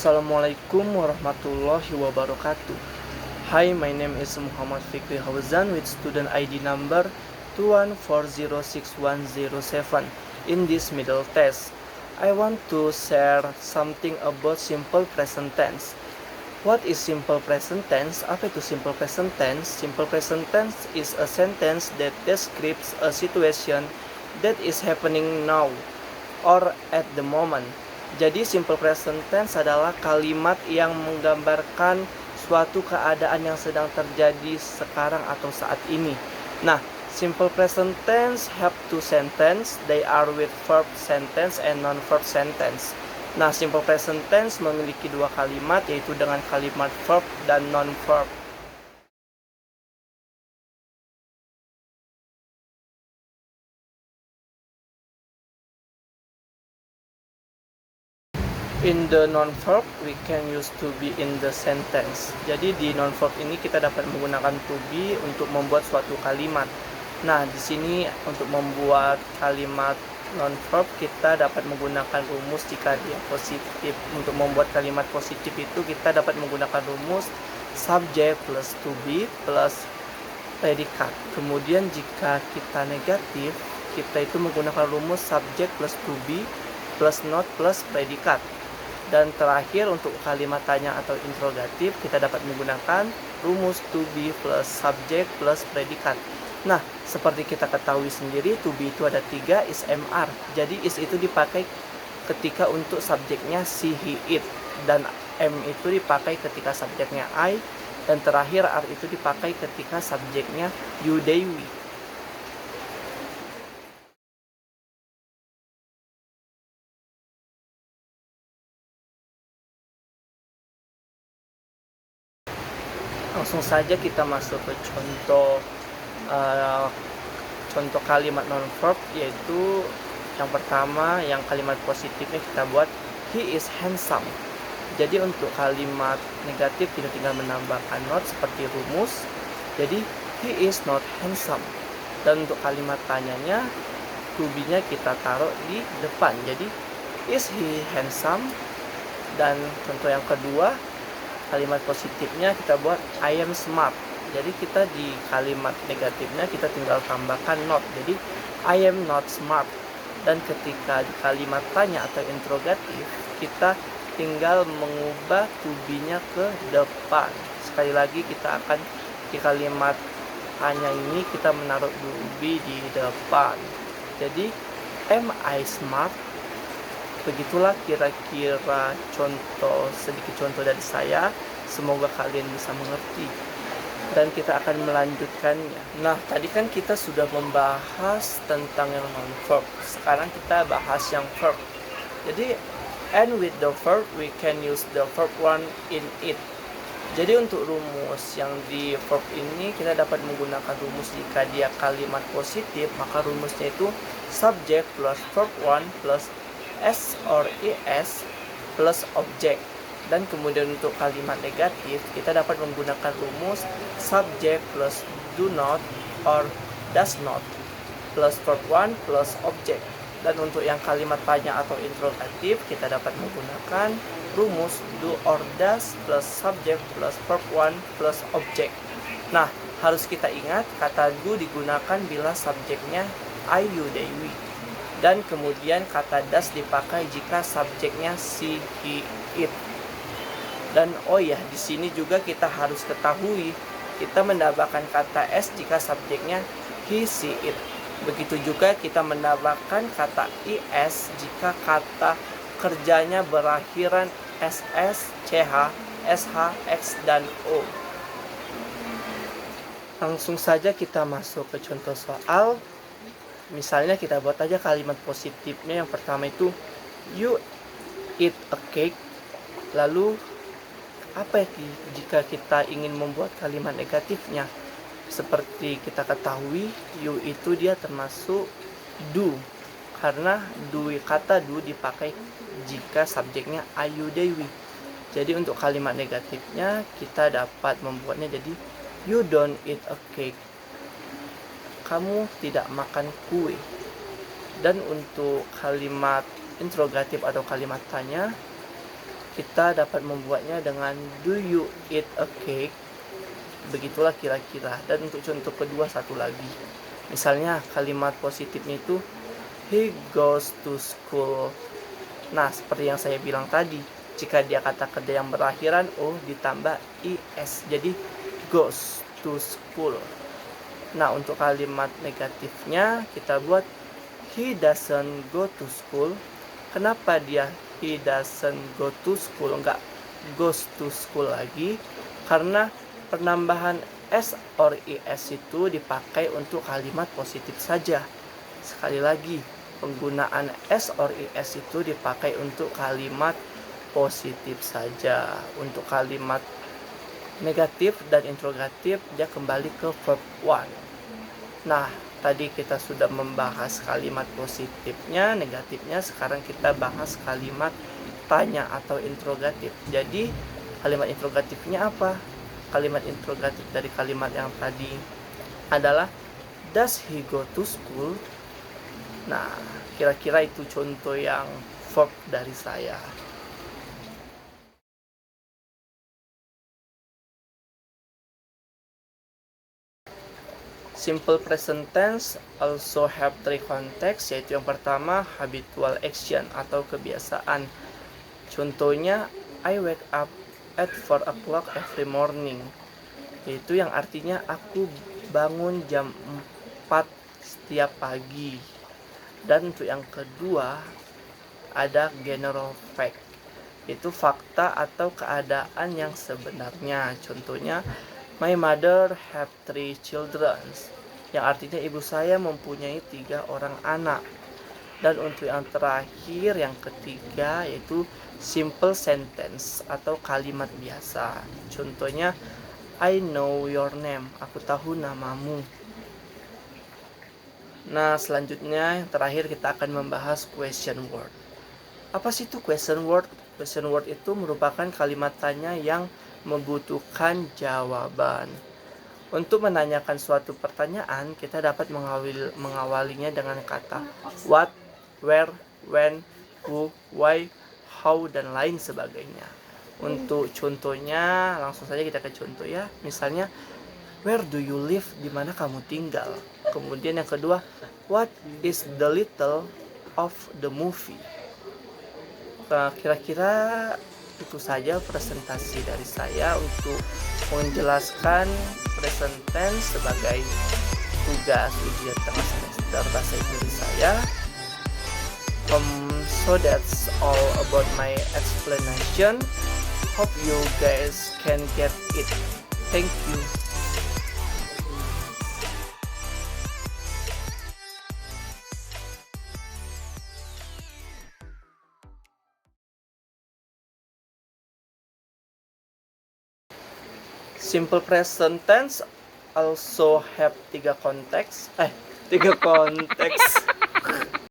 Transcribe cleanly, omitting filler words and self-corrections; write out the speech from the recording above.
Assalamualaikum warahmatullahi wabarakatuh. Hi, my name is Muhammad Fikri Hawzan with student ID number 214061007. In this middle test, I want to share something about simple present tense. What is simple present tense? Apa itu simple present tense? Simple present tense is a sentence that describes a situation that is happening now or at the moment. Jadi simple present tense adalah kalimat yang menggambarkan suatu keadaan yang sedang terjadi sekarang atau saat ini. Nah, simple present tense have two sentence. They are with verb sentence and non-verb sentence. Nah, simple present tense memiliki dua kalimat, yaitu dengan kalimat verb dan non-verb. In the non-verb, we can use to be in the sentence. Jadi di non-verb ini kita dapat menggunakan to be untuk membuat suatu kalimat. Nah, di sini untuk membuat kalimat non-verb kita dapat menggunakan rumus jika dia positif. Untuk membuat kalimat positif itu kita dapat menggunakan rumus subject plus to be plus predikat. Kemudian jika kita negatif, kita itu menggunakan rumus subject plus to be plus not plus predikat. Dan terakhir untuk kalimat tanya atau interrogatif kita dapat menggunakan rumus to be plus subject plus predikat. Nah, seperti kita ketahui sendiri, to be itu ada 3, is, mr. Jadi is itu dipakai ketika untuk subjeknya she, he, it. Dan m itu dipakai ketika subjeknya I. Dan terakhir r itu dipakai ketika subjeknya you, they, we. Langsung saja kita masuk ke contoh kalimat non-verb, yaitu yang pertama, yang kalimat positifnya kita buat he is handsome. Jadi untuk kalimat negatif kita tinggal menambahkan not seperti rumus. Jadi he is not handsome. Dan untuk kalimat tanyanya, to be-nya kita taruh di depan. Jadi is he handsome? Dan contoh yang kedua, kalimat positifnya kita buat I am smart. Jadi kita di kalimat negatifnya kita tinggal tambahkan not. Jadi I am not smart. Dan ketika di kalimat tanya atau interrogatif kita tinggal mengubah to be-nya ke depan. Sekali lagi kita akan di kalimat tanya ini kita menaruh to be di depan. Jadi am I smart? Begitulah kira-kira sedikit contoh dari saya. Semoga kalian bisa mengerti. Dan kita akan melanjutkannya. Nah, tadi kan kita sudah membahas tentang yang non-verb. Sekarang kita bahas yang verb. Jadi, and with the verb, we can use the verb one in it. Jadi untuk rumus yang di verb ini kita dapat menggunakan rumus jika dia kalimat positif, maka rumusnya itu subject plus verb one plus s or es plus object. Dan kemudian untuk kalimat negatif kita dapat menggunakan rumus subject plus do not or does not plus verb one plus object. Dan untuk yang kalimat tanya atau interrogatif kita dapat menggunakan rumus do or does plus subject plus verb one plus object. Nah, harus kita ingat kata do digunakan bila subjeknya I, you, they, we. Dan kemudian kata does dipakai jika subjeknya she, he, it. Dan oh ya, di sini juga kita harus ketahui kita menambahkan kata s jika subjeknya he, she, it. Begitu juga kita menambahkan kata is jika kata kerjanya berakhiran ss, ch, sh, x, dan o. Langsung saja kita masuk ke contoh soal. Misalnya kita buat aja kalimat positifnya. Yang pertama itu you eat a cake. Lalu apa jika kita ingin membuat kalimat negatifnya? Seperti kita ketahui you itu dia termasuk do. Karena kata do dipakai jika subjeknya I, you, they, we. Jadi untuk kalimat negatifnya kita dapat membuatnya jadi you don't eat a cake. Kamu tidak makan kue. Dan untuk kalimat interrogatif atau kalimat tanya kita dapat membuatnya dengan do you eat a cake? Begitulah kira-kira. Dan untuk contoh kedua satu lagi. Misalnya kalimat positifnya itu he goes to school. Nah, seperti yang saya bilang tadi, jika dia kata kerja yang berakhiran o ditambah is, jadi goes to school. Nah, untuk kalimat negatifnya kita buat he doesn't go to school. Kenapa dia he doesn't go to school, enggak goes to school lagi? Karena penambahan s or is itu dipakai untuk kalimat positif saja. Sekali lagi, penggunaan s or is itu dipakai untuk kalimat positif saja. Untuk kalimat negatif dan interrogatif dia kembali ke verb 1. Nah, tadi kita sudah membahas kalimat positifnya, negatifnya. Sekarang kita bahas kalimat tanya atau interrogatif. Jadi, kalimat interrogatifnya apa? Kalimat interrogatif dari kalimat yang tadi adalah does he go to school? Nah, kira-kira itu contoh yang verb dari saya. Simple present tense also have three context, yaitu yang pertama habitual action atau kebiasaan. Contohnya I wake up at 4 o'clock every morning, yaitu yang artinya aku bangun jam 4 setiap pagi. Dan untuk yang kedua ada general fact, itu fakta atau keadaan yang sebenarnya. Contohnya my mother have 3 children, yang artinya ibu saya mempunyai 3 orang anak. Dan untuk yang terakhir, yang ketiga, yaitu simple sentence atau kalimat biasa. Contohnya I know your name, aku tahu namamu. Nah, selanjutnya yang terakhir kita akan membahas question word. Apa sih itu question word? Question word itu merupakan kalimat tanya yang membutuhkan jawaban. Untuk menanyakan suatu pertanyaan, kita dapat mengawalinya dengan kata what, where, when, who, why, how, dan lain sebagainya. Untuk contohnya, langsung saja kita ke contoh ya. Misalnya, where do you live? Di mana kamu tinggal? Kemudian yang kedua, what is the title of the movie? Kira-kira itu saja presentasi dari saya untuk menjelaskan present tense sebagai tugas ujian tengah semester bahasa Inggris saya. So that's all about my explanation. Hope you guys can get it. Thank you. Simple present tense also have 3 konteks.